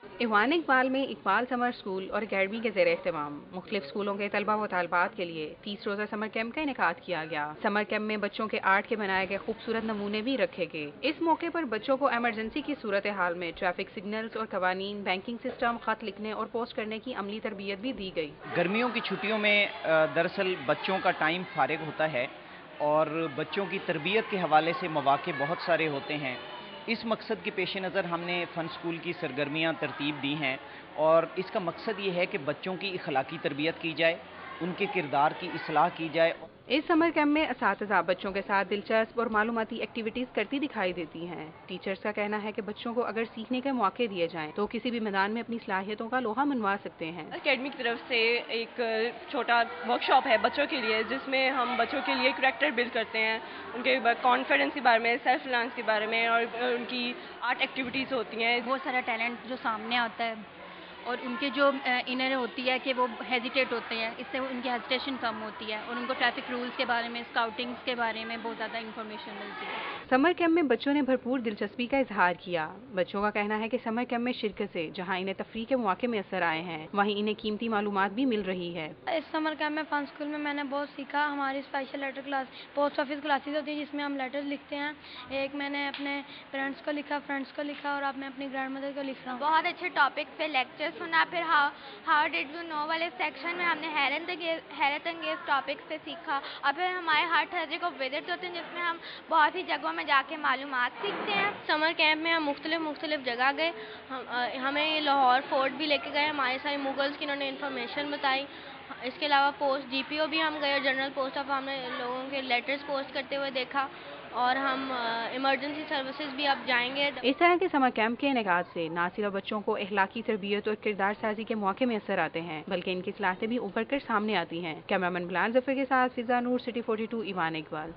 ایوان اقبال میں اقبال سمر اسکول اور اکیڈمی کے زیر اہتمام مختلف اسکولوں کے طلبہ و طالبات کے لیے 30 روزہ سمر کیمپ کا انعقاد کیا گیا۔ سمر کیمپ میں بچوں کے آرٹ کے بنائے گئے خوبصورت نمونے بھی رکھے گئے۔ اس موقع پر بچوں کو ایمرجنسی کی صورتحال میں ٹریفک سگنلز اور قوانین، بینکنگ سسٹم، خط لکھنے اور پوسٹ کرنے کی عملی تربیت بھی دی گئی۔ گرمیوں کی چھٹیوں میں دراصل بچوں کا ٹائم فارغ ہوتا ہے اور بچوں کی تربیت کے حوالے سے مواقع بہت سارے ہوتے ہیں۔ اس مقصد کے پیش نظر ہم نے فن اسکول کی سرگرمیاں ترتیب دی ہیں اور اس کا مقصد یہ ہے کہ بچوں کی اخلاقی تربیت کی جائے، ان کے کردار کی اصلاح کی جائے۔ اس سمر کیمپ میں اساتذہ بچوں کے ساتھ دلچسپ اور معلوماتی ایکٹیویٹیز کرتی دکھائی دیتی ہیں۔ ٹیچرز کا کہنا ہے کہ بچوں کو اگر سیکھنے کے موقع دیے جائیں تو کسی بھی میدان میں اپنی صلاحیتوں کا لوہا منوا سکتے ہیں۔ اکیڈمی کی طرف سے ایک چھوٹا ورک شاپ ہے بچوں کے لیے، جس میں ہم بچوں کے لیے کریکٹر بلڈ کرتے ہیں، ان کے کانفیڈنس کے بارے میں، سیلف ریلائنس کے بارے میں، اور ان کی آرٹ ایکٹیویٹیز ہوتی ہیں۔ بہت سارا ٹیلنٹ جو سامنے آتا ہے اور ان کے جو انر ہوتی ہے کہ وہ ہیزیٹیٹ ہوتے ہیں، اس سے ان کی ہیزیٹیشن کم ہوتی ہے اور ان کو ٹریفک رولز کے بارے میں، اسکاؤٹنگس کے بارے میں بہت زیادہ انفارمیشن ملتی ہے۔ سمر کیمپ میں بچوں نے بھرپور دلچسپی کا اظہار کیا۔ بچوں کا کہنا ہے کہ سمر کیمپ میں شرکت سے جہاں انہیں تفریح کے مواقع میسر آئے ہیں، وہیں انہیں قیمتی معلومات بھی مل رہی ہے۔ اس سمر کیمپ میں فن اسکول میں نے بہت سیکھا۔ ہماری special letter class, post office classes ہوتی ہیں جس میں ہم لیٹر لکھتے ہیں۔ ایک میں نے اپنے پیرنٹس کو لکھا، فرینڈس کو لکھا، اور اب میں اپنی گرینڈ مدر کو لکھ رہا ہوں۔ بہت اچھے ٹاپک پہ لیکچر سنا، پھر ہاؤ ڈیڈ یو نو والے سیکشن میں ہم نے حیرت انگیز ٹاپکس پہ سیکھا، اور پھر ہمارے ہر تھرسڈے کو وزٹس ہوتے ہیں جس میں ہم بہت ہی جگہوں میں جا کے معلومات سیکھتے ہیں۔ سمر کیمپ میں ہم مختلف جگہ گئے، ہمیں یہ لاہور فورٹ بھی لے کے گئے، ہمارے سارے مغلس کی انہوں نے انفارمیشن بتائی۔ اس کے علاوہ پوسٹ جی پی او بھی ہم گئے، اور جنرل پوسٹ آف ہم نے لوگوں کے لیٹرز پوسٹ کرتے ہوئے دیکھا، اور ہم ایمرجنسی سروسز بھی اب جائیں گے۔ اس طرح کے سمر کیمپ کے انعقاد سے نہ صرف بچوں کو اخلاقی تربیت اور کردار سازی کے مواقع میسر آتے ہیں، بلکہ ان کی صلاحیتیں بھی ابھر کر سامنے آتی ہیں۔ کیمرہ مین بلال ظفر کے ساتھ فضا نور، سٹی 42، ایوان اقبال۔